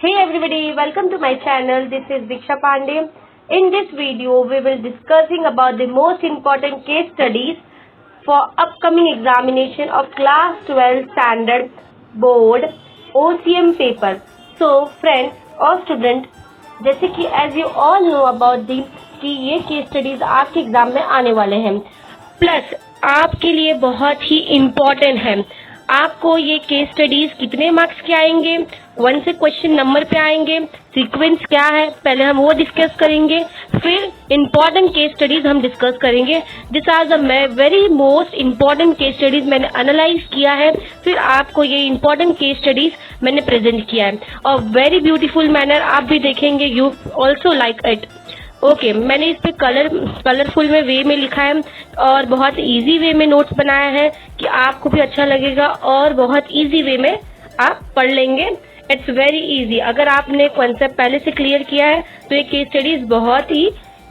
Hey everybody, welcome to my channel. This is Diksha Pandey. In this video, we will discussing about the most important case studies for upcoming examination of class 12 standard board OCM paper. So friends और student, जैसे कि as you all know about the कि ये case studies आपके exam में आने वाले हैं, प्लस आपके लिए बहुत ही इम्पोर्टेंट है। आपको ये केस स्टडीज कितने मार्क्स के आएंगे, 1 से क्वेश्चन नंबर पे आएंगे, सीक्वेंस क्या है, पहले हम वो डिस्कस करेंगे, फिर इम्पोर्टेंट केस स्टडीज हम डिस्कस करेंगे। This are the very most important case studies मैंने एनालाइज किया है, फिर आपको ये इम्पोर्टेंट केस स्टडीज मैंने प्रेजेंट किया है और वेरी ब्यूटीफुल मैनर आप भी देखेंगे, you also like it. Okay, मैंने इस पे कलरफुल में वे में लिखा है और बहुत इजी वे में नोट्स बनाया है कि आपको भी अच्छा लगेगा और बहुत इजी वे में आप पढ़ लेंगे। It's very easy. अगर आपने कॉन्सेप्ट पहले से क्लियर किया है तो ये केस स्टडीज बहुत ही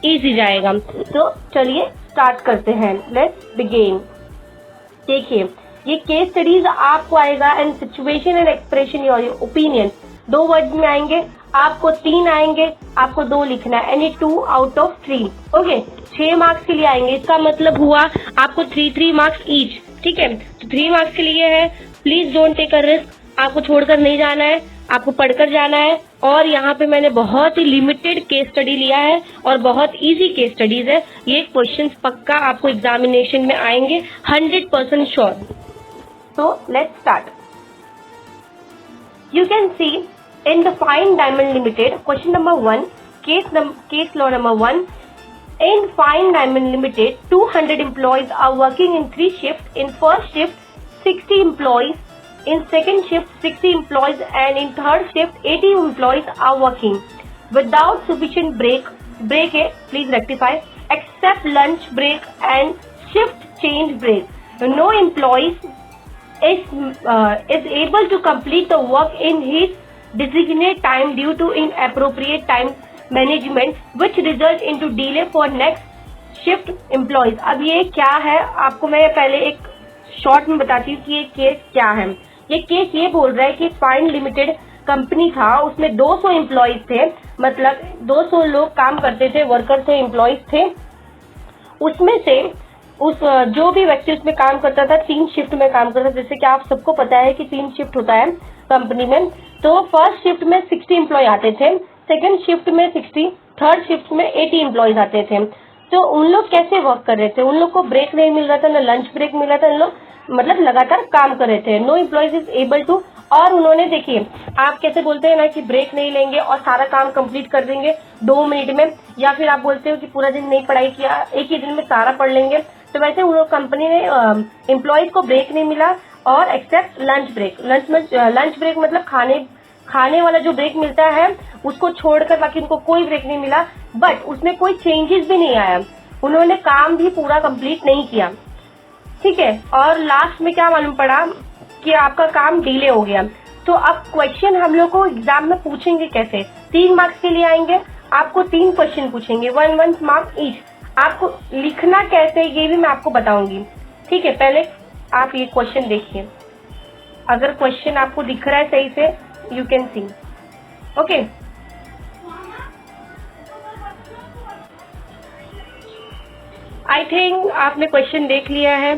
इजी जाएगा। तो चलिए स्टार्ट करते हैं, लेट्स बिगिन। देखिए, ये केस स्टडीज आपको आएगा and situation and expression your opinion, 2 word में आएंगे। आपको 3 आएंगे, आपको 2 लिखना है, any 2 out of 3। Okay, 6 marks के लिए आएंगे। इसका मतलब हुआ आपको 3 मार्क्स ईच। ठीक है, तो 3 मार्क्स के लिए है। Please don't take a risk, आपको छोड़कर नहीं जाना है, आपको पढ़कर जाना है। और यहाँ पे मैंने बहुत ही लिमिटेड केस स्टडी लिया है और बहुत इजी केस स्टडीज है। ये क्वेश्चंस पक्का आपको एग्जामिनेशन में आएंगे, 100% sure. So let's start. You can see in the Fine Diamond Limited, question number 1, case law number 1. In Fine Diamond Limited, 200 employees are working in 3 shifts. In first shift, 60 employees. In second shift, 60 employees, and in third shift, 80 employees are working without sufficient break. Break है, please rectify. Except lunch break and shift change break. No employees is able to complete the work in his designated time due to inappropriate time management, which result into delay for next shift employees. अब ये क्या है, आपको मैं पहले एक short में बताती हूँ कि ये केस क्या है। ये केस ये बोल रहा है कि फाइन लिमिटेड कंपनी था, उसमें 200 एम्प्लॉयज थे, मतलब 200 लोग काम करते थे, वर्कर थे, एम्प्लॉयज थे। उसमें से जो भी व्यक्ति उसमें काम करता था 3 शिफ्ट में काम करता था। जैसे कि आप सबको पता है कि 3 शिफ्ट होता है कंपनी में। तो फर्स्ट शिफ्ट में 60 एम्प्लॉय आते थे, सेकंड शिफ्ट में 60, थर्ड शिफ्ट में 80 एम्प्लॉयज आते थे। तो उन लोग कैसे वर्क कर रहे थे, उन लोग को ब्रेक नहीं मिल रहा था, ना लंच ब्रेक मिल रहा था, उन लोग मतलब लगातार काम कर रहे थे। No employees is able to. और उन्होंने, देखिए आप कैसे बोलते हैं ना कि ब्रेक नहीं लेंगे और सारा काम कंप्लीट कर देंगे 2 मिनट में, या फिर आप बोलते हो कि पूरा दिन नहीं पढ़ाई किया, एक ही दिन में सारा पढ़ लेंगे। तो वैसे उन कंपनी ने एम्प्लॉयज को ब्रेक नहीं मिला और except lunch break. Lunch break मतलब खाने वाला जो ब्रेक मिलता है उसको छोड़कर बाकी उनको कोई ब्रेक नहीं मिला। बट उसमें कोई चेंजेस भी नहीं आया, उन्होंने काम भी पूरा कंप्लीट नहीं किया। ठीक है, और लास्ट में क्या मालूम पड़ा कि आपका काम डिले हो गया। तो अब क्वेश्चन हम लोग को एग्जाम में पूछेंगे कैसे, 3 मार्क्स के लिए आएंगे, आपको 3 क्वेश्चन पूछेंगे, 1 मार्क ईच। आपको लिखना कैसे ये भी मैं आपको बताऊंगी। ठीक है, पहले आप ये क्वेश्चन देखिए। अगर क्वेश्चन आपको दिख रहा है सही से, you can C. Okay, I think आपने क्वेश्चन देख लिया है,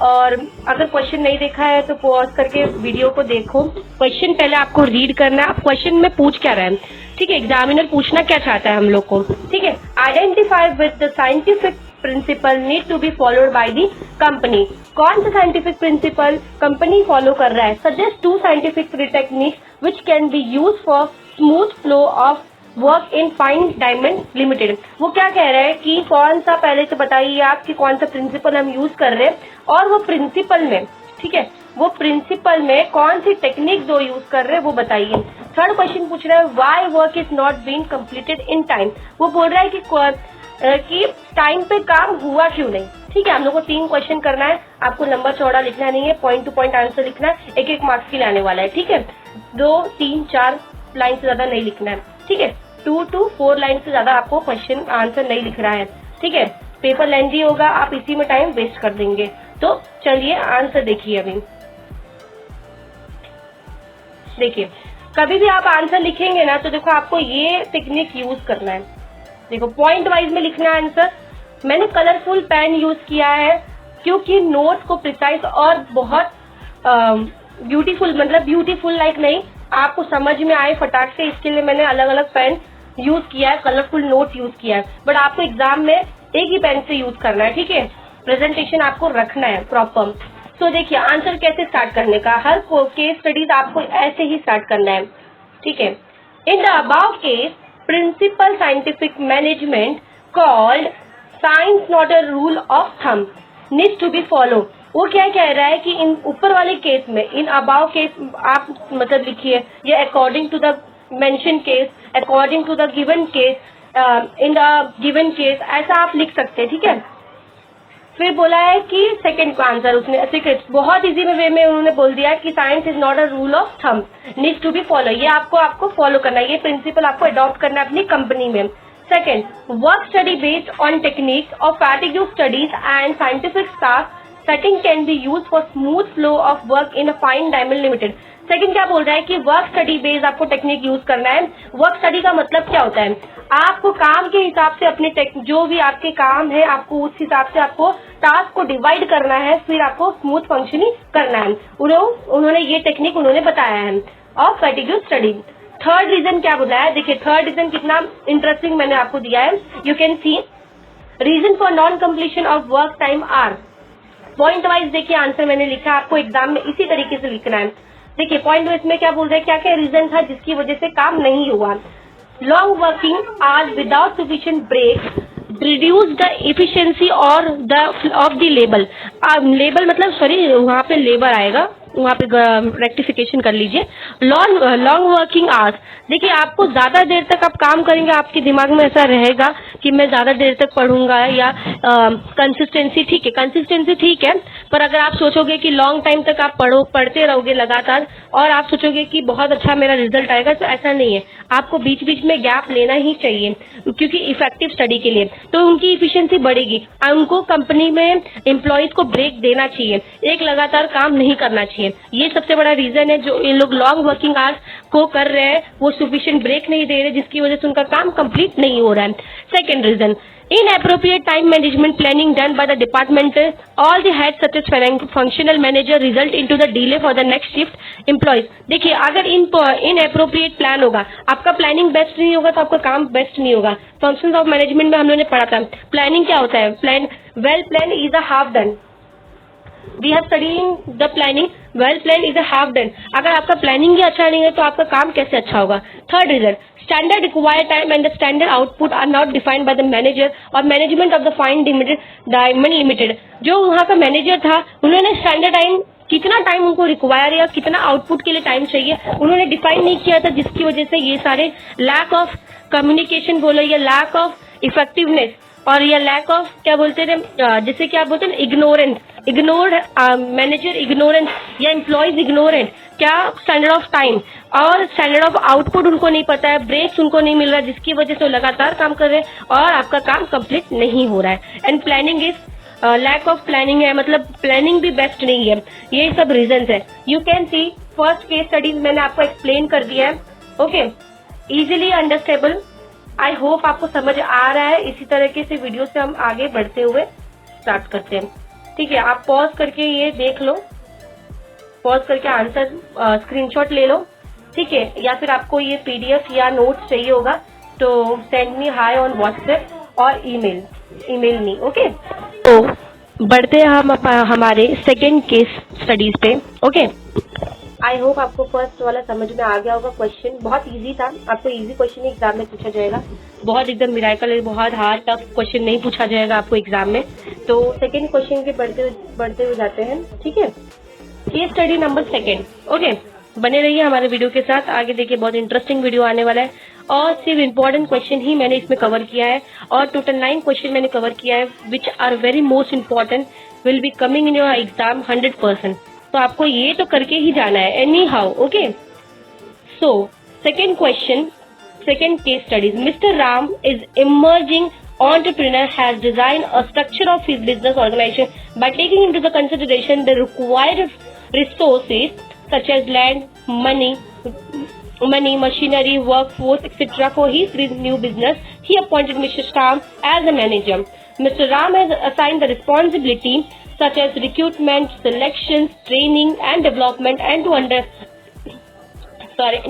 और अगर क्वेश्चन नहीं देखा है तो पॉज करके वीडियो को देखो। क्वेश्चन पहले आपको रीड करना है, आप क्वेश्चन में पूछ क्या रहा है। ठीक है, एग्जामिनर पूछना क्या चाहता है हम लोग को। ठीक है, identify with the scientific principle need to be followed by the company. कौन सा साइंटिफिक प्रिंसिपल कंपनी फॉलो कर रहा है। Suggest 2 scientific techniques which can be use for smooth flow of work in fine diamond limited. वो क्या कह रहा है कि कौन सा, पहले से बताइए आप कि कौन सा प्रिंसिपल हम यूज कर रहे हैं, और वो प्रिंसिपल में, ठीक है, वो प्रिंसिपल में कौन सी टेक्निक जो यूज कर रहे हैं वो बताइए। थर्ड क्वेश्चन पूछ रहा है why work is not being completed in time. वो बोल रहा है कि टाइम पे काम हुआ क्यों नहीं। ठीक है, हम लोग को 3 क्वेश्चन करना है, आपको लंबा चौड़ा लिखना नहीं है, पॉइंट टू पॉइंट आंसर लिखना है, 1 मार्क्स के लिए आने वाला है। ठीक है, 2, 3, 4 लाइन से ज्यादा नहीं लिखना है। ठीक है, 2 to 4 लाइन से ज्यादा आपको क्वेश्चन आंसर नहीं लिख रहा है। ठीक है, पेपर लेंथी होगा, आप इसी में टाइम वेस्ट कर देंगे। तो चलिए आंसर देखिए। अभी देखिए, कभी भी आप आंसर लिखेंगे ना तो देखो आपको ये टेक्निक यूज करना है। देखो पॉइंट वाइज में लिखना है आंसर। मैंने कलरफुल पेन यूज किया है क्योंकि नोट्स को प्रिसाइज और बहुत ब्यूटीफुल, मतलब ब्यूटीफुल लाइक नहीं, आपको समझ में आए फटाक से, इसके लिए मैंने अलग अलग पेन यूज किया है, कलरफुल नोट यूज किया है। बट आपको एग्जाम में एक ही पेन से यूज करना है, ठीक है। प्रेजेंटेशन आपको रखना है प्रॉपर। तो देखिए आंसर कैसे स्टार्ट करने का, हर केस स्टडीज आपको ऐसे ही स्टार्ट करना है, ठीक है। In the above case principle scientific management called science not a rule of thumb needs to be follow. वो क्या कह रहा है कि इन ऊपर वाले केस में, इन अबाव केस आप मतलब लिखिए, या according to the mention case, according to the given case, in the given case, ऐसा आप लिख सकते हैं, ठीक है। फिर बोला है कि सेकंड का आंसर उसने सीक्रेट बहुत इजी वे में उन्होंने बोल दिया कि science is not a rule of thumb needs to be follow. ये आपको फॉलो करना है, ये प्रिंसिपल आपको अडॉप्ट करना है अपनी कंपनी में। Second, work study based on techniques of fatigue studies and scientific staff setting can be use for smooth flow of work in a fine diamond limited. Second क्या बोल रहा है कि वर्क स्टडी बेस्ड आपको technique use करना है। Work study का मतलब क्या होता है, आपको काम के हिसाब से अपने जो भी आपके काम है आपको उस हिसाब से आपको टास्क को डिवाइड करना है, फिर आपको स्मूथ फंक्शनिंग करना है। उन्होंने ये टेक्निक उन्होंने बताया है of fatigue study. Third reason क्या बोला है, देखिए थर्ड रीजन कितना इंटरेस्टिंग मैंने आपको दिया है। You can see reason for non completion of work time are. Point wise देखिए आंसर मैंने लिखा, आपको एग्जाम में इसी तरीके से लिखना है। देखिए पॉइंट वाइज में क्या बोल रहे हैं, क्या क्या रीजन था जिसकी वजह से काम नहीं हुआ। Long working hours without sufficient break reduce the efficiency और ऑफ द लेबल। लेबल मतलब सॉरी, वहाँ पे लेबर आएगा, वहाँ पे रेक्टिफिकेशन कर लीजिए। लॉन्ग वर्किंग आवर्स, देखिए आपको ज्यादा देर तक आप काम करेंगे, आपके दिमाग में ऐसा रहेगा कि मैं ज्यादा देर तक पढ़ूंगा, या कंसिस्टेंसी ठीक है, कंसिस्टेंसी ठीक है, पर अगर आप सोचोगे कि लॉन्ग टाइम तक आप पढ़ते रहोगे लगातार और आप सोचोगे कि बहुत अच्छा मेरा रिजल्ट आएगा, तो ऐसा नहीं है। आपको बीच बीच में गैप लेना ही चाहिए क्योंकि इफेक्टिव स्टडी के लिए तो उनकी इफिशिएंसी बढ़ेगी। उनको कंपनी में एम्प्लॉयज को ब्रेक देना चाहिए, एक लगातार काम नहीं करना चाहिए। ये सबसे बड़ा रीजन है जो ये लोग लॉन्ग वर्किंग आवर्स को कर रहे हैं, वो सफिशिएंट ब्रेक नहीं दे रहे, जिसकी वजह से उनका काम कंप्लीट नहीं हो रहा है। Second reason, inappropriate time management planning done by the department, all the heads such as functional manager result into the delay for the next shift employees। देखिए अगर inappropriate plan होगा, आपका प्लानिंग बेस्ट नहीं होगा तो आपका काम बेस्ट नहीं होगा। फंक्शंस ऑफ मैनेजमेंट में हम लोगों ने पढ़ा था, प्लानिंग क्या होता है, well plan is a half done. We have studying the planning, well plan is a half done. अगर आपका प्लानिंग ही अच्छा नहीं है तो आपका काम कैसे अच्छा होगा। Third reason, standard required time and the standard output are not defined by the manager or management of the fine diamond limited। जो वहाँ का मैनेजर था उन्होंने स्टैंडर्ड टाइम, कितना टाइम उनको रिक्वायर या कितना आउटपुट के लिए टाइम चाहिए उन्होंने डिफाइन नहीं किया था, जिसकी वजह से ये सारे लैक ऑफ कम्युनिकेशन बोलो या लैक ऑफ इफेक्टिवनेस और या लैक ऑफ क्या बोलते थे, जैसे क्या बोलते हैं इग्नोर्ड मैनेजर इग्नोरेंस या एम्प्लॉयज इग्नोरेंट, क्या स्टैंडर्ड ऑफ टाइम और स्टैंडर्ड ऑफ आउटपुट उनको नहीं पता है, ब्रेक्स उनको नहीं मिल रहा, जिसकी वजह से लगातार काम कर रहे हैं और आपका काम कंप्लीट नहीं हो रहा है। And planning is lack of planning है, मतलब प्लानिंग भी बेस्ट नहीं है। ये सब रीजंस है। You can C first case studies मैंने आपको एक्सप्लेन कर दिया है, okay, easily understandable. I hope आपको समझ आ रहा है। इसी तरीके से वीडियो से हम आगे बढ़ते हुए स्टार्ट करते हैं, ठीक है। आप पॉज करके ये देख लो, पॉज करके आंसर स्क्रीनशॉट ले लो, ठीक है, या फिर आपको ये पीडीएफ या नोट्स चाहिए होगा तो send me high on WhatsApp और ईमेल मी, ओके। तो बढ़ते हैं हम हमारे सेकेंड केस स्टडीज पे, ओके। आई होप आपको फर्स्ट वाला समझ में आ गया होगा। क्वेश्चन बहुत इजी था, आपको इजी क्वेश्चन एग्जाम में पूछा जाएगा, बहुत एकदम मिराकल, बहुत हार्ड टफ क्वेश्चन नहीं पूछा जाएगा आपको एग्जाम में। तो सेकेंड क्वेश्चन के बढ़ते हुए जाते हैं, ठीक है। Case study number second, okay. बने रहिए हमारे वीडियो के साथ, आगे देखिए बहुत इंटरेस्टिंग वीडियो आने वाला है और सिर्फ इंपॉर्टेंट क्वेश्चन ही मैंने इसमें कवर किया है और टोटल 9 क्वेश्चन मैंने कवर किया है which are very most important, will be coming in your exam 100%। तो आपको ये तो करके ही जाना है anyhow, okay. So second question, second case studies, mister Ram is emerging entrepreneur has designed a structure of his business organization by taking into the consideration the required resources such as land, money, money, machinery, workforce, etc. for his new business, he appointed Mr. Ram as a manager. Mr. Ram has assigned the responsibility such as recruitment, selections, training and development, and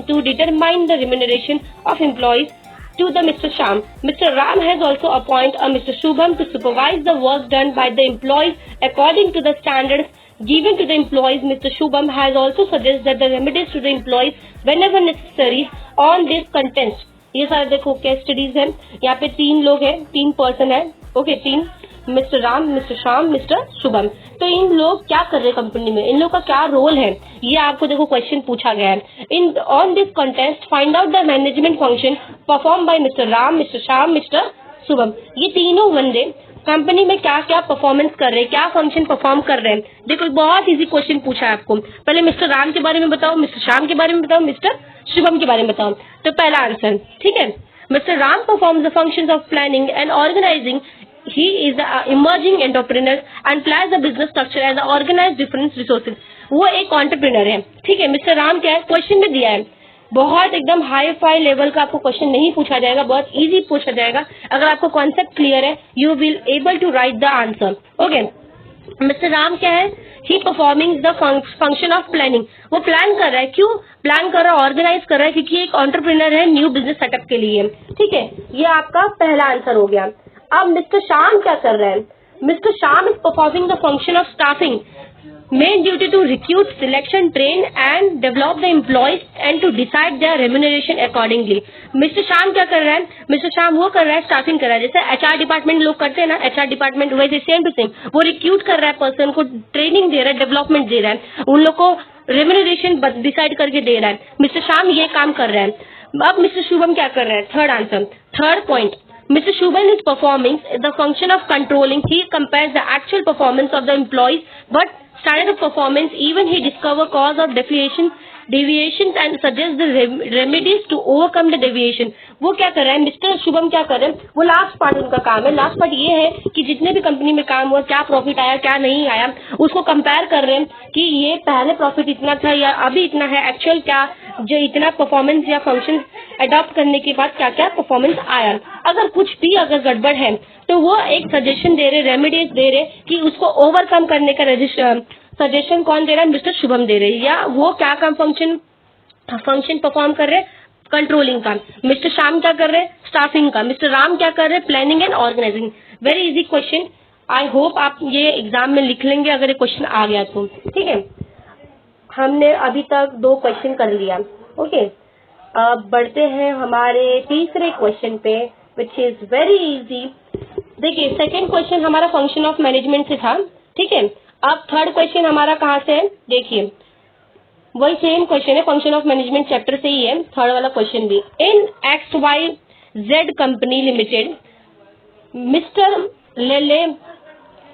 to determine the remuneration of employees to the Mr. Sham. Mr. Ram has also appointed a Mr. Shubham to supervise the work done by the employees according to the standards given to the employees. Mr. Shubham has also suggested the remedies to the employees whenever necessary on this contest. ये सारे देखो case studies है, यहाँ पे 3 लोग हैं, 3 person है, okay 3, mister Ram, mister Shyam, mister Shubham. तो इन लोग क्या कर रहे हैं कंपनी में, इन लोग का क्या रोल है, ये आपको देखो क्वेश्चन पूछा गया है। In on this contest find out the management function perform by mister Ram, mister Shyam, mister Shubham. ये तीनों बंदे कंपनी में क्या क्या परफॉर्मेंस कर रहे हैं, क्या फंक्शन परफॉर्म कर रहे हैं। देखो बहुत इजी क्वेश्चन पूछा है आपको, पहले मिस्टर राम के बारे में बताओ, मिस्टर श्याम के बारे में बताओ, मिस्टर शुभम के बारे में बताओ। तो पहला आंसर, ठीक है, mister Ram performs the functions of planning and organising. He is an emerging entrepreneur and plans the business structure as organized different resources. वो एक entrepreneur है, ठीक है। मिस्टर राम क्या है, क्वेश्चन में दिया है, बहुत एकदम हाई फाई लेवल का आपको क्वेश्चन नहीं पूछा जाएगा, बहुत इजी पूछा जाएगा। अगर आपको कॉन्सेप्ट क्लियर है, you will able to write the answer, okay. Mister Ram क्या है, he performing the function of planning. वो प्लान कर रहा है, क्यों प्लान कर रहा है, ऑर्गेनाइज कर रहा है, क्योंकि एक एंटरप्रेन्योर है न्यू बिजनेस सेटअप के लिए, ठीक है। ये आपका पहला आंसर हो गया। अब मिस्टर श्याम क्या कर रहे हैं, mister Shyam is performing the function of staffing, main duty to recruit, selection, train and develop the employees and to decide their remuneration accordingly. Mister Shyam क्या कर रहा है, मिस्टर श्याम वो कर रहा है स्टाफिंग कर रहा है, जैसे एचआर डिपार्टमेंट लोग करते हैं ना, एचआर डिपार्टमेंट वैसे सेम टू सेम वो रिक्रूट कर रहा है, पर्सन को ट्रेनिंग दे रहा है, डेवलपमेंट दे रहा है, उन लोग को रेम्यूनरेशन डिसाइड करके दे रहा है। मिस्टर श्याम ये काम कर रहा है। अब मिस्टर शुभम क्या कर रहा है, third answer, third point, Mr. Shubham is performing the function of controlling. He compares the actual performance of the employees, but standard of performance. Even he discover cause of deviations and suggests the remedies to overcome the deviation. वो क्या कर रहा है, mister Shubham क्या कर रहे हैं, वो लास्ट पार्ट उनका काम है। लास्ट पार्ट ये है कि जितने भी कंपनी में काम हुआ, क्या प्रॉफिट आया, क्या नहीं आया, उसको कंपेयर कर रहे हैं कि ये पहले प्रॉफिट इतना था या अभी इतना है, एक्चुअल क्या जो इतना परफॉर्मेंस या फंक्शन अडॉप्ट करने के बाद क्या क्या परफॉर्मेंस आया। अगर कुछ भी अगर गड़बड़ है तो वो एक सजेशन दे रहे, रेमेडीज दे रहे कि उसको ओवरकम करने का सजेशन कौन दे रहा है, मिस्टर शुभम दे रहे, या वो क्या काम फंक्शन परफॉर्म कर रहे, कंट्रोलिंग का। मिस्टर श्याम क्या कर रहे हैं, स्टाफिंग का। मिस्टर राम क्या कर रहे हैं, planning and organising. Very easy question, I hope आप ये एग्जाम में लिख लेंगे अगर ये क्वेश्चन आ गया तो, ठीक है। हमने अभी तक 2 क्वेश्चन कर लिया, ओके। अब बढ़ते हैं हमारे तीसरे क्वेश्चन पे, विच इज वेरी इजी। देखिए सेकेंड क्वेश्चन हमारा फंक्शन ऑफ मैनेजमेंट से था, ठीक है। अब थर्ड क्वेश्चन हमारा कहाँ से है, देखिए वही सेम क्वेश्चन है, फंक्शन ऑफ मैनेजमेंट चैप्टर से ही है, थर्ड वाला क्वेश्चन भी। इन XYZ company limited, mister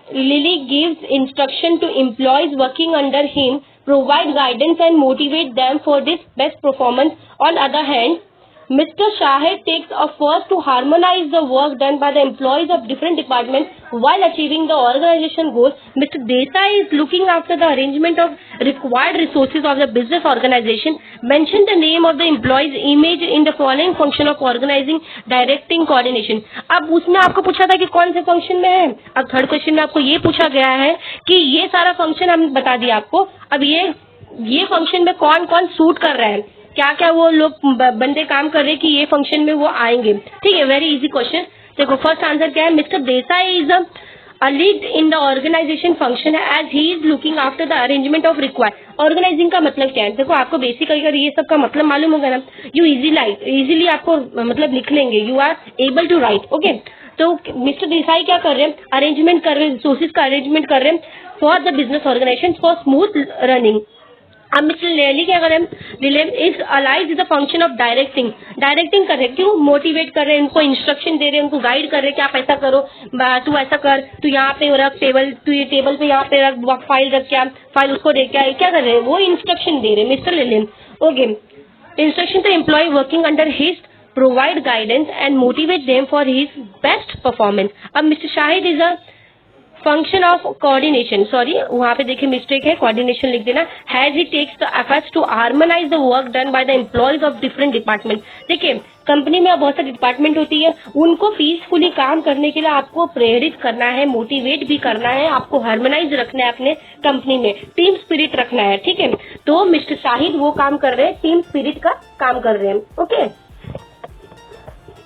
Lilly gives instruction to employees working under him, provide guidance and motivate them for this best performance. On other hand, Mr. Shahid takes a first to harmonize the work done by the employees of different departments while achieving the organization goals. Mr. Desai is looking after the arrangement of required resources of the business organization. Mention the name of the employees image in the following function of organizing, directing, coordination. अब उसमें आपको पूछा था कि कौन से function में है, अब थर्ड क्वेश्चन में आपको ये पूछा गया है कि ये सारा फंक्शन हमने बता दिया आपको। अब ये फंक्शन में कौन कौन सूट कर रहा है, क्या क्या वो लोग बंदे काम कर रहे हैं कि ये फंक्शन में वो आएंगे, ठीक है। Very easy question. देखो फर्स्ट आंसर क्या है, mister Desai is a lead in the organisation function as he is looking after the arrangement of required. Organising का मतलब क्या है, देखो आपको बेसिक अगर ये सब का मतलब मालूम होगा ना, यू इजीली आपको मतलब लिख लेंगे, you are able to write, okay. तो मिस्टर देसाई क्या कर रहे हैं, अरेंजमेंट कर रहे हैं, रिसोर्सेज का अरेंजमेंट कर रहे हैं for the business organisation for smooth running. अब मिस्टर लेली क्या कर रहे हैं, लिले इज अलाइज द फंक्शन ऑफ डायरेक्टिंग कर रहे हैं, क्यों मोटिवेट कर रहे हैं, उनको इंस्ट्रक्शन दे रहे हैं, उनको गाइड कर रहे हैं कि आप ऐसा करो, तू ऐसा कर, तू यहाँ पे रख टेबल, तू ये टेबल पे यहाँ पे रख, फाइल रख, क्या फाइल उसको दे, क्या कर रहे हैं, वो इंस्ट्रक्शन दे रहे हैं mister Lelin, okay. Instruction to employ working under his, provide guidance and motivate them for his best performance. अब mister Shahid is a function of coordination, sorry वहां पे देखिए मिस्टेक है, कोऑर्डिनेशन लिख देना, has he takes the efforts to harmonise the work done by the employees of different department. देखिए company में बहुत सारी डिपार्टमेंट होती है, उनको पीसफुली काम करने के लिए आपको प्रेरित करना है, मोटिवेट भी करना है, आपको हार्मोनाइज रखना है अपने कंपनी में, टीम स्पिरिट रखना है, ठीक है। तो मिस्टर शाहिद वो काम कर रहे हैं, टीम स्पिरिट का काम कर रहे हैं, ओके,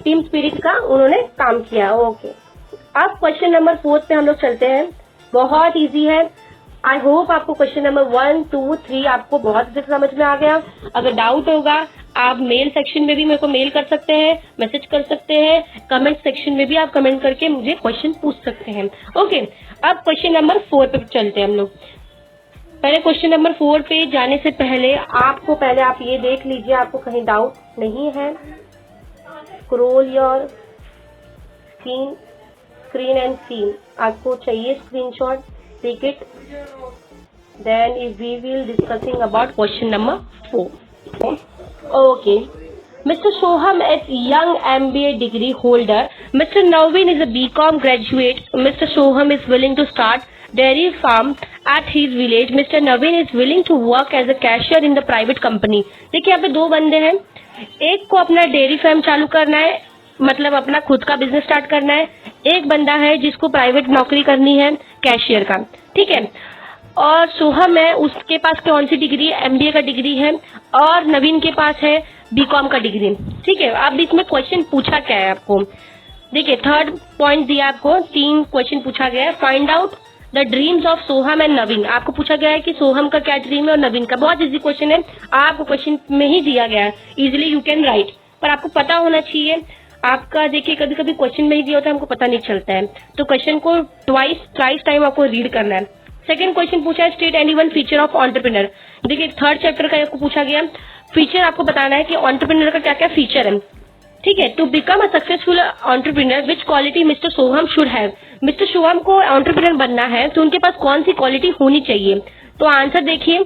टीम स्पिरिट का उन्होंने काम किया, ओके। अब क्वेश्चन नंबर 4 पे हम लोग चलते हैं, बहुत इजी है। आई होप आपको क्वेश्चन नंबर 1, 2, 3 आपको बहुत अच्छे से समझ में आ गया। अगर डाउट होगा आप मेल सेक्शन में भी मेरे को मेल कर सकते हैं, मैसेज कर सकते हैं, कमेंट सेक्शन में भी आप कमेंट करके मुझे क्वेश्चन पूछ सकते हैं, ओके। अब क्वेश्चन नंबर 4 पे चलते हैं हम लोग। पहले क्वेश्चन नंबर 4 पे जाने से पहले आपको पहले आप ये देख लीजिए आपको कहीं डाउट नहीं है। Scroll your screen and see, आपको चाहिए screenshot, take it, then we will discussing about question number 4, okay. Mr. Soham is young MBA degree holder. Mr. Naveen is a BCom graduate. Mr. Soham is willing to start dairy farm at his village. Mr. Naveen is willing to work as a cashier in the private company. देखिए यहाँ पे दो बंदे हैं, एक को अपना dairy farm चालू करना है, मतलब अपना खुद का बिजनेस स्टार्ट करना है, एक बंदा है जिसको प्राइवेट नौकरी करनी है कैशियर का, ठीक है। और सोहम है, उसके पास कौन सी डिग्री है, एमबीए का डिग्री है, और नवीन के पास है बीकॉम का डिग्री, ठीक है। अब इसमें क्वेश्चन पूछा क्या है आपको, देखिए थर्ड पॉइंट दिया आपको, 3 क्वेश्चन पूछा गया है। Find out the dreams of Soham and Naveen, आपको पूछा गया है कि सोहम का क्या ड्रीम है और नवीन का। बहुत इजी क्वेश्चन है, आपको क्वेश्चन में ही दिया गया है, इजिली यू कैन राइट, पर आपको पता होना चाहिए। आपका देखिए कभी कभी क्वेश्चन में ही दिया होता है, हमको पता नहीं चलता है, तो क्वेश्चन को ट्वाइस टाइम आपको रीड करना है। सेकंड क्वेश्चन पूछा है state any one feature of entrepreneur, देखिए थर्ड चैप्टर का आपको पूछा गया फीचर, आपको बताना है कि एंटरप्रेन्योर का क्या क्या फीचर है, ठीक है। To become a successful entrepreneur which quality mister Soham should have, mister Soham को एंटरप्रेन्योर बनना है तो उनके पास कौन सी क्वालिटी होनी चाहिए। तो आंसर देखिए,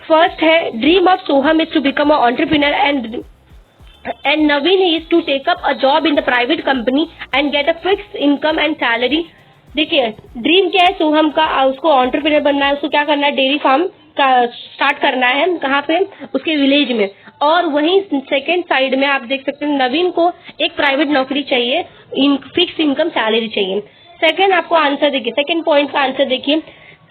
फर्स्ट है dream of Soham is to become a entrepreneur and Naveen is to take up a job in the private company and get a fixed income and salary। देखिए ड्रीम क्या है सोहम का, उसको एंटरप्रेन्योर बनना है, उसको क्या करना है, डेयरी फार्म का स्टार्ट करना है, कहाँ पे, उसके विलेज में। और वहीं सेकंड साइड में आप देख सकते हैं नवीन को एक प्राइवेट नौकरी चाहिए, फिक्स इनकम सैलरी चाहिए। सेकंड आपको आंसर देखिए, सेकंड पॉइंट का आंसर देखिए,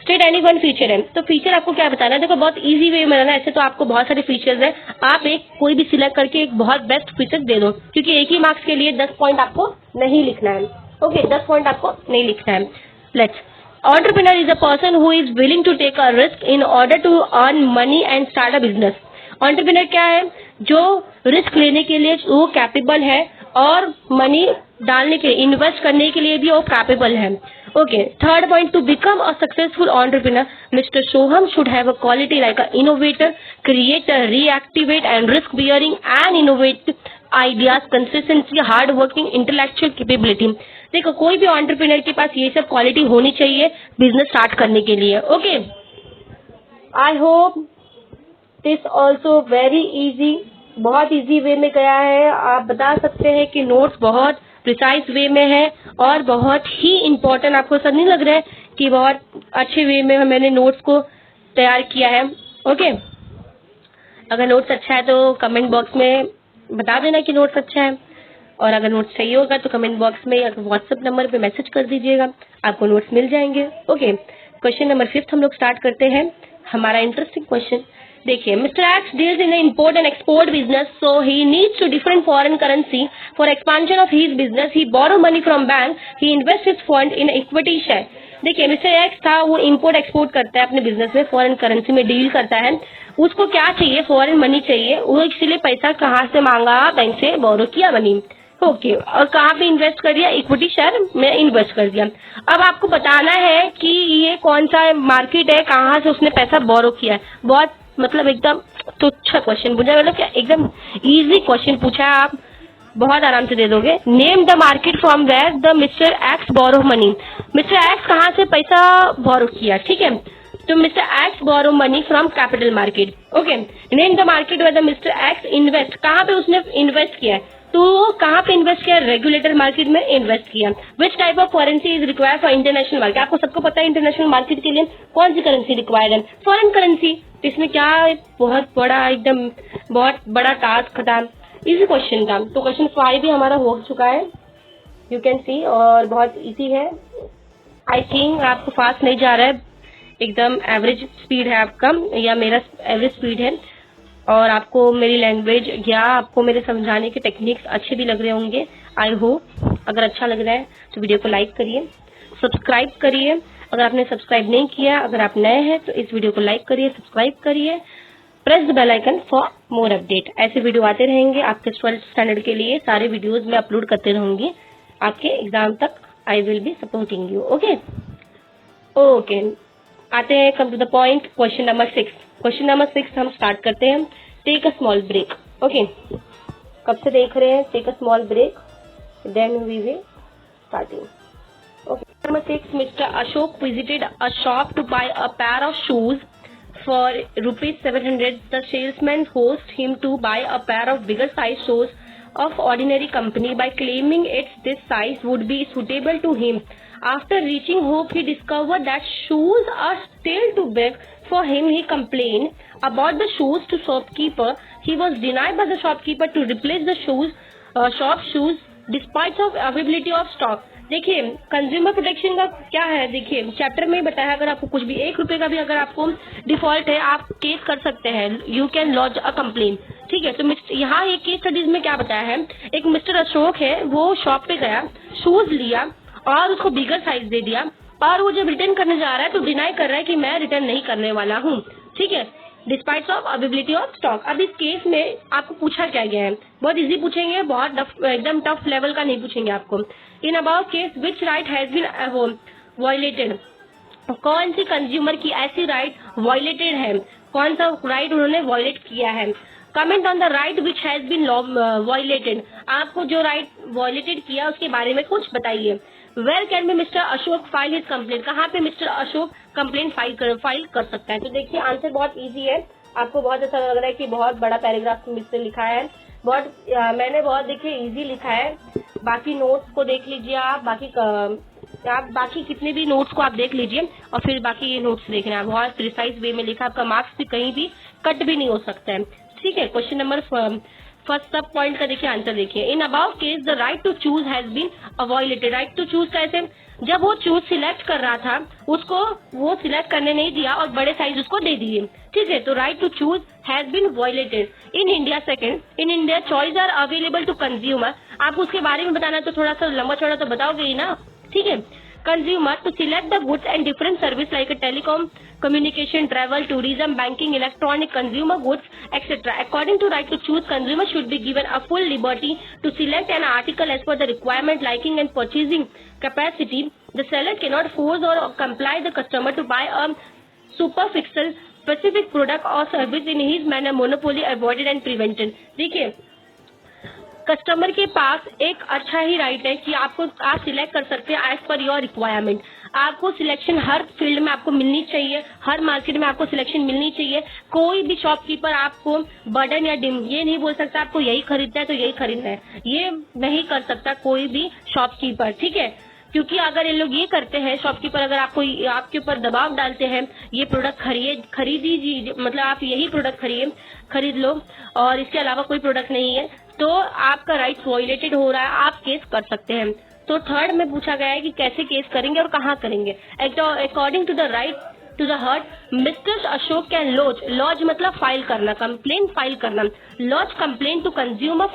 स्टेट एनी वन फीचर है, तो फीचर आपको क्या बताना है, देखो बहुत इजी वे में ना, ऐसे तो आपको बहुत सारे फीचर्स हैं, आप एक कोई भी सिलेक्ट करके एक बहुत बेस्ट फीचर दे दो, क्योंकि एक ही मार्क्स के लिए 10 पॉइंट आपको नहीं लिखना है, ओके 10 पॉइंट आपको नहीं लिखना है। Let's, entrepreneur is a person who is willing to take a risk in order to earn money and start a business. Entrepreneur क्या है, जो रिस्क लेने के लिए वो कैपेबल है और मनी डालने के लिए, इन्वेस्ट करने के लिए भी वो कैपेबल है, okay. Third point, to become a successful entrepreneur mister Soham should have a quality like a innovator, creator, reactivate and risk bearing and innovative ideas, consistency, hard working, intellectual capability. देखो कोई भी entrepreneur के पास ये सब quality होनी चाहिए business start करने के लिए, okay. I hope this also very easy, बहुत इजी वे में गया है। आप बता सकते हैं कि नोट्स बहुत प्रिसाइज वे में है और बहुत ही इम्पोर्टेंट, आपको ऐसा नहीं लग रहा है कि बहुत अच्छे वे में मैंने नोट्स को तैयार किया है, ओके। अगर नोट्स अच्छा है तो कमेंट बॉक्स में बता देना कि नोट्स अच्छा है, और अगर नोट्स चाहिए होगा तो कमेंट बॉक्स में या व्हाट्सएप नंबर पे मैसेज कर दीजिएगा, आपको नोट्स मिल जाएंगे, ओके। क्वेश्चन नंबर 5 हम लोग स्टार्ट करते हैं, हमारा इंटरेस्टिंग क्वेश्चन देखिए। Mister X deals in import and export business, so he needs to different foreign currency for expansion of his business. He borrow money from bank, he invest his fund in equity share. देखिए mister X था, वो import export करता है अपने business में, foreign currency में deal करता है, उसको क्या चाहिए, फॉरेन मनी चाहिए, वो इसलिए पैसा कहाँ से मांगा, बैंक से बोरो किया मनी, ओके। और कहाँ पे इन्वेस्ट कर दिया, इक्विटी शेयर में इन्वेस्ट कर दिया। अब आपको बताना है कि ये कौन सा मार्केट है, कहाँ से उसने पैसा बोरो किया है। बहुत मतलब एकदम तुच्छ क्वेश्चन पूछा, मतलब क्या एकदम इजी क्वेश्चन पूछा है, आप बहुत आराम से दे दोगे। Name the market from where the mister X borrow money, mister X कहाँ से पैसा बोरो किया, ठीक है। तो mister X borrow money from capital market, okay. Name the market where the mister X invest, कहाँ पे उसने इन्वेस्ट किया है, तो कहाँ पे इन्वेस्ट किया? रेगुलेटेड मार्केट में इन्वेस्ट किया। Which type of currency is required for international market? आपको सबको पता है इंटरनेशनल मार्केट के लिए कौन सी करेंसी रिक्वायर्ड है? Foreign currency. इसमें क्या बहुत बड़ा टास्क था, इजी क्वेश्चन था। तो क्वेश्चन 5 भी हमारा हो चुका है, यू कैन सी, और बहुत इजी है। आई थिंक आपको फास्ट नहीं जा रहा है, एकदम एवरेज स्पीड है आपका, या मेरा एवरेज स्पीड है, और आपको मेरी लैंग्वेज या आपको मेरे समझाने के टेक्निक्स अच्छे भी लग रहे होंगे। I hope. अगर अच्छा लग रहा है तो वीडियो को लाइक करिए, सब्सक्राइब करिए अगर आपने सब्सक्राइब नहीं किया। अगर आप नए हैं तो इस वीडियो को लाइक करिए, सब्सक्राइब करिए, press the bell icon for more update. ऐसे वीडियो आते रहेंगे आपके 12th स्टैंडर्ड के लिए। सारे वीडियोज मैं अपलोड करते रहूंगी आपके एग्जाम तक। I will be supporting you. Okay okay, आते हैं come to the point. Question number 6। Question number 6 हम स्टार्ट करते हैं। Take a small break. Okay, कब से देख रहे हैं? Take a small break, then we will starting. Okay. Number 6. Mr. Ashok visited a shop to buy a pair of shoes for rupees 700. The salesman forced him to buy a pair of bigger size shoes of ordinary company by claiming this size would be suitable to him. After reaching home, he discovered that shoes are still too big for him. He complained about the shoes to shopkeeper. He was denied by the shopkeeper to replace the shop shoes despite of availability of stock. देखिए, consumer protection का क्या है, देखिए chapter में बताया, अगर आपको कुछ भी 1 रुपए का भी अगर आपको डिफॉल्ट है, आप केस कर सकते हैं, you can launch a complain. ठीक है, तो यहाँ एक केस स्टडीज में क्या बताया है, एक मिस्टर अशोक है, वो शॉप पे गया, शूज लिया और उसको बिगर साइज दे दिया, और वो जब रिटर्न करने जा रहा है तो डिनाई कर रहा है कि मैं रिटर्न नहीं करने वाला हूँ। ठीक है, despite of availability of stock. अब इस केस में आपको पूछा क्या गया है, बहुत इजी पूछेंगे, बहुत एकदम टफ लेवल का नहीं पूछेंगे आपको। In about case which right has been violated? कौन सी कंज्यूमर की ऐसी राइट वायलेटेड है, कौन सा राइट उन्होंने वायलेट किया है? Comment on the right which has been violated. आपको जो राइट वायलेटेड किया उसके बारे में कुछ बताइए। Where can be mister Ashok file his complaint? कहाँ पे मिस्टर अशोक कंप्लेंट फाइल कर सकता है? तो देखिए आंसर बहुत इजी है। आपको बहुत अच्छा लग रहा है कि बहुत बड़ा पैराग्राफ मुझसे लिखा है, मैंने बहुत देखिए इजी लिखा है। बाकी नोट्स को देख लीजिए आप बाकी कितने भी नोट्स को आप देख लीजिए और फिर बाकी ये नोट्स देखना है। बहुत प्रिसाइज वे में लिखा, आपका मार्क्स भी कहीं भी कट भी नहीं हो सकता है। ठीक है, क्वेश्चन नंबर फर्स्ट सब पॉइंट का देखिए आंसर देखिए। In about case the right to choose has been violated. Right to choose कैसे? जब वो चूज सिलेक्ट कर रहा था उसको वो सिलेक्ट करने नहीं दिया और बड़े साइज उसको दे दिए। ठीक है, तो right to choose has been violated in India. Second, in India choice are available to consumer. आपको उसके बारे में बताना है तो थोड़ा सा लंबा चौड़ा तो बताओगे ही ना। ठीक है, consumer to select the goods and different service like a telecom, communication, travel, tourism, banking, electronic, consumer goods, etc. According to right to choose, consumer should be given a full liberty to select an article as per the requirement, liking and purchasing capacity. The seller cannot force or compel the customer to buy a superficial specific product or service in his manner. Monopoly avoided and prevented. देखिए, customer के पास एक अच्छा ही right है कि आप select कर सकते हैं एज पर योर रिक्वायरमेंट। आपको सिलेक्शन हर फील्ड में आपको मिलनी चाहिए, हर मार्केट में आपको सिलेक्शन मिलनी चाहिए। कोई भी शॉपकीपर आपको बर्डन या डिम ये नहीं बोल सकता आपको यही खरीदना है तो यही खरीदना है, ये नहीं कर सकता कोई भी शॉपकीपर। ठीक है, क्योंकि अगर ये लोग ये करते हैं, शॉपकीपर अगर आपके ऊपर दबाव डालते हैं, ये प्रोडक्ट खरीदिए, मतलब आप यही प्रोडक्ट खरीद लो और इसके अलावा कोई प्रोडक्ट नहीं है, तो आपका राइट वायलेटेड हो रहा है, आप केस कर सकते हैं। तो थर्ड में पूछा गया है कि कैसे केस करेंगे और कहाँ करेंगे। According to the right to the hurt mister Ashok can lodge मतलब फाइल करना, कंप्लेन फाइल करना। Lodge complain to consumer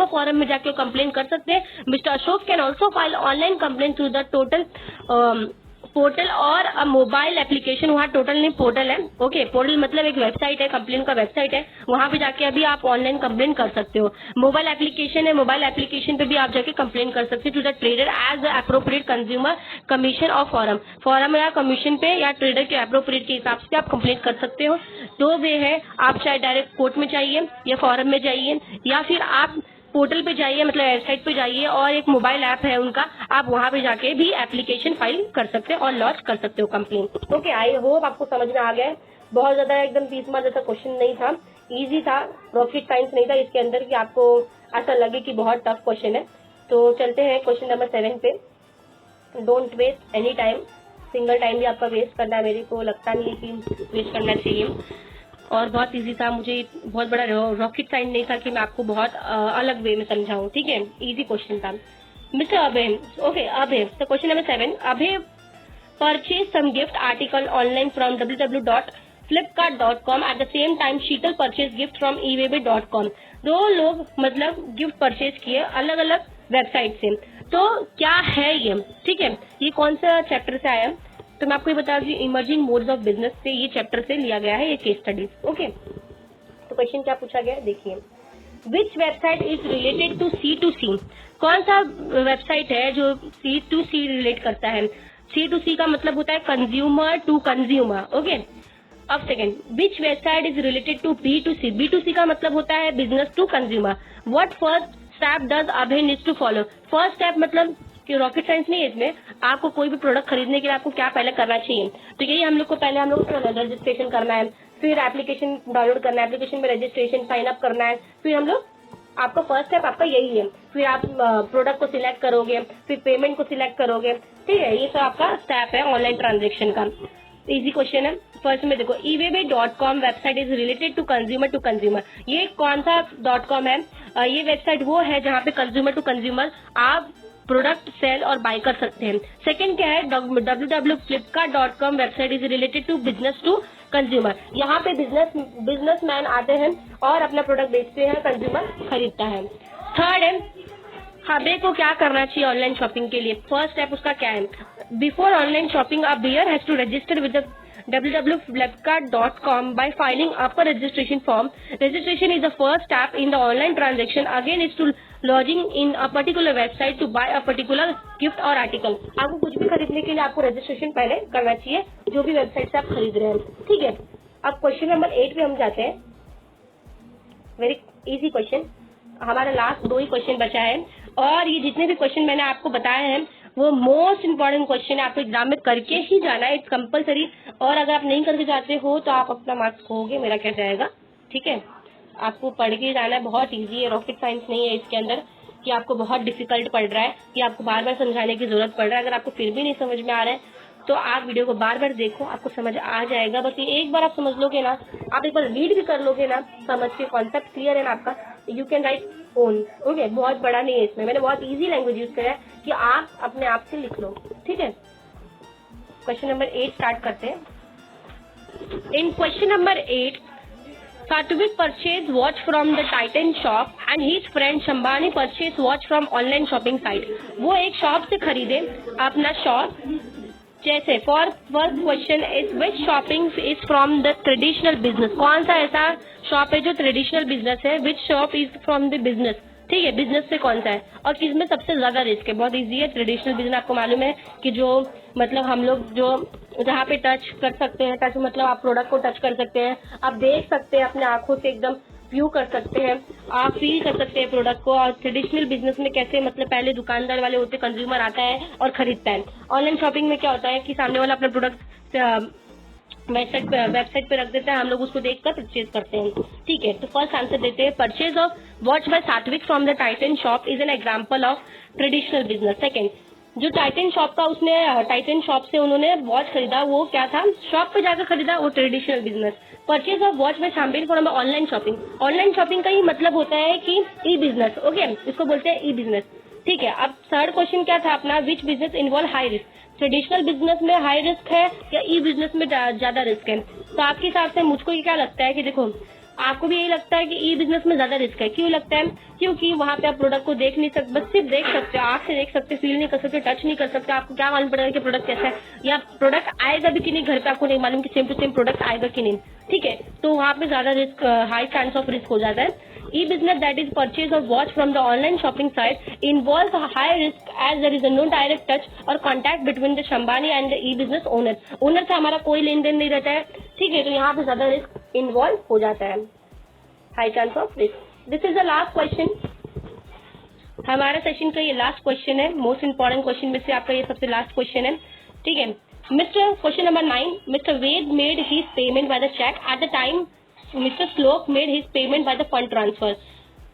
forum में जाके कंप्लेन कर सकते हैं। Mister Ashok can also file online complain through the portal और अ मोबाइल एप्लीकेशन। वहाँ टोटल नहीं पोर्टल है। ओके, पोर्टल मतलब एक वेबसाइट है, कंप्लेन का वेबसाइट है, वहाँ पे जाके अभी आप ऑनलाइन कंप्लेन कर सकते हो। मोबाइल एप्लीकेशन है, मोबाइल एप्लीकेशन पे भी आप जाके कंप्लेन कर सकते हो to the trader as appropriate consumer commission और फॉरम या कमीशन पे या ट्रेडर के अप्रोप्रिएट के हिसाब से आप कंप्लेन कर सकते हो। दो वे है, आप चाहे डायरेक्ट कोर्ट में जाइए या फॉरम में जाइए या फिर आप पोर्टल पे जाइए, मतलब वेबसाइट पे जाइए और एक मोबाइल ऐप है उनका, आप वहाँ पे जाके भी एप्लीकेशन फाइल कर सकते हैं और लॉन्च कर सकते हो कंप्लेन। ओके, आई होप आपको समझ में आ गया है। बहुत ज्यादा एकदम 30 मार्क्स जैसा क्वेश्चन नहीं था, इजी था, रॉकेट साइंस नहीं था इसके अंदर कि आपको ऐसा लगे कि बहुत टफ क्वेश्चन है। तो चलते हैं क्वेश्चन नंबर 7 पे। Don't waste any time, single time भी आपका वेस्ट करना है, मेरे को लगता नहीं है कि वेस्ट करना चाहिए। और बहुत इजी था, मुझे बहुत बड़ा रॉकेट साइंस नहीं था कि मैं आपको बहुत अलग वे में समझाऊं, ठीक है, इजी क्वेश्चन था। मिस्टर अभय, ओके अभय, तो question number 7, Abhay purchase some gift article online from www.flipkart.com at the same time Sheetal purchase gift from eBay.com। दो लोग मतलब गिफ्ट परचेज किए अलग अलग वेबसाइट से, तो क्या है ये, ठीक है, ये कौन सा चैप्टर से आया, तो मैं आपको ये बता दूं इमर्जिंग मोड्स ऑफ बिजनेस से ये चैप्टर से लिया गया है ये केस स्टडीज। ओके, तो क्वेश्चन क्या पूछा गया है देखिए, which website is related to C2C, कौन सा वेबसाइट है जो C2C रिलेट करता है। C2C का मतलब होता है कंज्यूमर टू कंज्यूमर। ओके, अब second, which website is related to B2C, B2C का मतलब होता है business to consumer. What first step does Abhay needs to follow, first step मतलब कि रॉकेट साइंस नहीं है इसमें, आपको कोई भी प्रोडक्ट खरीदने के लिए आपको क्या पहले करना चाहिए, तो यही हम लोग को पहले हम लोग रजिस्ट्रेशन करना है, फिर एप्लीकेशन डाउनलोड करना है, एप्लीकेशन में रजिस्ट्रेशन साइन अप करना है, फिर हम लोग आपका फर्स्ट स्टेप आपका यही है, फिर आप प्रोडक्ट को सिलेक्ट करोगे, फिर पेमेंट को सिलेक्ट करोगे, ठीक है, ये सब आपका स्टेप है ऑनलाइन ट्रांजेक्शन का। इजी क्वेश्चन है। फर्स्ट में देखो, eBay.com website is related to consumer, ये कौन सा .com है, ये वेबसाइट वो है जहाँ पे कंज्यूमर टू कंज्यूमर आप प्रोडक्ट सेल और बाय कर सकते हैं। सेकंड क्या है, www.flipkart.com website is related to business to consumer, यहाँ पे बिजनेसमैन आते हैं और अपना प्रोडक्ट बेचते हैं, कंज्यूमर खरीदता है। थर्ड है, अभय को क्या करना चाहिए ऑनलाइन शॉपिंग के लिए, फर्स्ट स्टेप उसका क्या है, before online shopping a buyer has to register with www.flipkart.com by filing up a registration form. Registration is the first step in the online transaction. Again, is to lodging in a particular website to buy a particular gift or article. आपको कुछ भी खरीदने के लिए आपको registration पहले करना चाहिए, जो भी वेबसाइट से आप खरीद रहे हैं, ठीक है। अब क्वेश्चन नंबर 8 पे हम जाते हैं, वेरी इजी क्वेश्चन, हमारा लास्ट 2 ही क्वेश्चन बचा है, और ये जितने भी क्वेश्चन मैंने आपको बताए हैं वो मोस्ट इंपॉर्टेंट क्वेश्चन है, आपको एग्जाम में करके ही जाना है, इट्स कंपलसरी, और अगर आप नहीं करके जाते हो तो आप अपना मार्क्स खोगे, मेरा क्या जाएगा, ठीक है, आपको पढ़ के जाना है, बहुत इजी है, रॉकेट साइंस नहीं है इसके अंदर कि आपको बहुत डिफिकल्ट पड़ रहा है कि आपको बार बार समझाने की जरूरत पड़ रहा है। अगर आपको फिर भी नहीं समझ में आ रहा है तो आप वीडियो को बार बार देखो, आपको समझ आ जाएगा। बस ये एक बार आप समझ लोगे ना, आप एक बार रीड भी कर लोगे ना, समझ के कॉन्सेप्ट क्लियर है ना आपका, you can write own. Okay, बहुत बड़ा नहीं है इसमें, मैंने बहुत इजी लैंग्वेज यूज करा है कि आप अपने आप से लिख लो, ठीक है। क्वेश्चन नंबर 8 स्टार्ट करते हैं। इन question number 8, Satwik purchased watch from the Titan shop and his friend Shambhani purchased watch from online shopping site. वो एक शॉप से खरीदे अपना शॉप, जैसे for first question is which shopping is from the traditional business, कौन सा ऐसा shop है जो ट्रेडिशनल बिजनेस है, which shop is from the business, ठीक है, बिजनेस से कौन सा है, और किसमें सबसे ज्यादा रिस्क है। बहुत इजी है, ट्रेडिशनल बिजनेस आपको मालूम है कि जो मतलब हम लोग जो जहाँ पे टच कर सकते हैं, टच मतलब आप प्रोडक्ट को टच कर सकते हैं, आप देख सकते हैं अपने आंखों से, एकदम व्यू कर सकते हैं, आप फील कर सकते हैं प्रोडक्ट को। और ट्रेडिशनल बिजनेस में कैसे मतलब पहले दुकानदार वाले होते, कंज्यूमर आता है और खरीदता है। ऑनलाइन शॉपिंग में क्या होता है कि सामने वाला अपना प्रोडक्ट वेबसाइट पे रख देता है, हम लोग उसको देखकर परचेज करते हैं, ठीक है। तो फर्स्ट आंसर देते हैं, परचेज ऑफ वॉच बाय सात्विक from the Titan shop is an example of traditional business. Second, जो टाइटन शॉप का उसने टाइटन शॉप से उन्होंने वॉच खरीदा, वो क्या था, शॉप पे जाकर खरीदा, वो traditional business. Purchase of watch by Shambil from online shopping, online shopping का ही मतलब होता है कि ई बिजनेस, ओके, इसको बोलते हैं ई बिजनेस, ठीक है। अब थर्ड क्वेश्चन क्या था अपना, which business involve high risk, traditional business में हाई रिस्क है या ई बिजनेस में ज्यादा रिस्क है। तो आपके हिसाब से मुझको क्या लगता है कि देखो, आपको भी यही लगता है कि ई बिजनेस में ज्यादा रिस्क है। क्यों लगता है, क्योंकि वहाँ पे आप प्रोडक्ट को देख नहीं सकते, बस सिर्फ देख सकते हो, आँख से देख सकते, फील नहीं कर सकते, टच नहीं कर सकते, आपको क्या मालूम पड़ेगा कि प्रोडक्ट कैसा है, या प्रोडक्ट आएगा भी कि नहीं घर पे, आपको नहीं मालूम कि सेम टू सेम प्रोडक्ट आएगा कि नहीं, ठीक है। तो वहाँ पे ज्यादा risk, high chance of risk हो जाता है। E-business, that is purchase of watch from the online shopping site, involves a high risk as there is a no direct touch or contact between the Shambhani and the e-business owner. Owner से हमारा कोई लेन then नहीं रहता है, ठीक है, तो यहाँ पे ज्यादा रिस्क इन्वॉल्व हो जाता है, high chance of risk. This is the last question, हमारा सेशन का ये लास्ट क्वेश्चन है, मोस्ट इंपॉर्टेंट क्वेश्चन में से आपका ये सबसे लास्ट क्वेश्चन है, ठीक है। Mister question number 9, mister Ved made his payment by the cheque at the time mister Shlok made his payment by the fund transfer,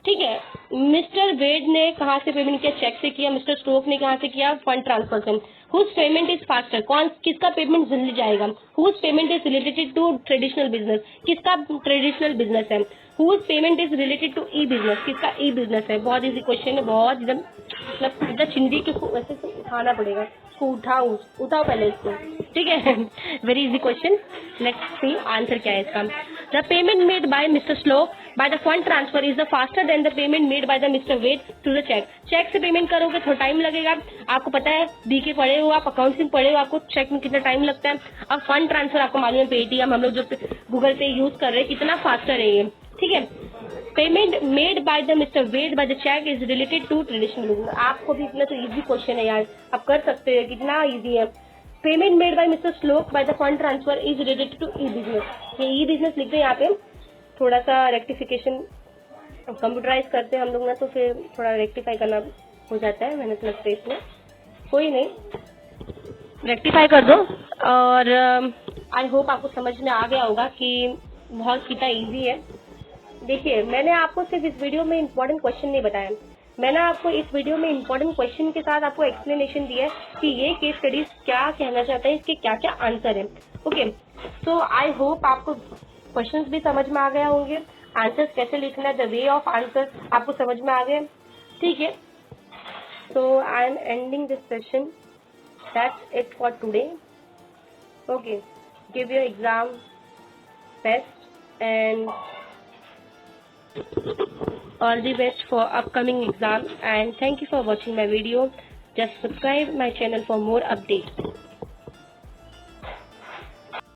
ठीक है। मिस्टर वेड ने कहाँ से पेमेंट किया? चेक से किया। मिस्टर स्टोक ने कहाँ से किया? फंड ट्रांसफर से। Whose payment is faster? कौन किसका पेमेंट जल्दी जाएगा? Whose payment is related to traditional business? किसका ट्रेडिशनल बिजनेस है? Whose payment is related to e business? किसका ई बिजनेस है? बहुत इजी क्वेश्चन है, बहुत एकदम मतलब इतना चिंदी के वैसे से उठाना पड़ेगा। इसको उठाओ पहले इसको, ठीक है। Very easy question. Let's see answer क्या है इसका। The payment made by mister Shlok by the fund transfer is the faster than the payment made by the mister Ved to the cheque. Cheque से पेमेंट करोगे थोड़ा टाइम लगेगा, आपको पता है, बीके पढ़े हो आप, अकाउंटिंग पढ़े हो, आपको चेक में कितना टाइम लगता है। अब फंड ट्रांसफर आपको मालूम है, पेटीएम हम लोग जो गूगल पे यूज कर रहे हैं, कितना फास्टर है ये, ठीक है। Payment made by the mister Ved by the cheque is related to traditional business. आपको भी इतना तो इजी क्वेश्चन है यार, आप कर सकते हैं, कितना इजी है। Payment made by mister Shlok by the fund transfer is related to e business. ये ई बिजनेस लिख दे यहाँ पे, थोड़ा सा रेक्टिफिकेशन कंप्यूटराइज करते हैं हम लोग ना, तो फिर थोड़ा रेक्टिफाई करना हो जाता है, मेहनत लगता है इसमें, कोई नहीं, रेक्टिफाई कर दो। और आई होप आपको समझ में आ गया होगा कि बहुत कितना इजी है। देखिए, मैंने आपको सिर्फ इस वीडियो में इम्पोर्टेंट क्वेश्चन नहीं बताया, मैंने आपको इस वीडियो में इम्पोर्टेंट क्वेश्चन के साथ आपको एक्सप्लेनेशन दिया है कि ये केस स्टडीज क्या कहना चाहता है, इसके क्या क्या आंसर है। ओके, सो आई होप आपको क्वेश्चंस भी समझ में आ गया होंगे, आंसर्स कैसे लिखना है, द वे ऑफ आंसर आपको समझ में आ गए, ठीक है। So I am ending this session, that's it for today. Okay, give your exam best and all the best for upcoming exam, and thank you for watching my video. Just subscribe my channel for more updates.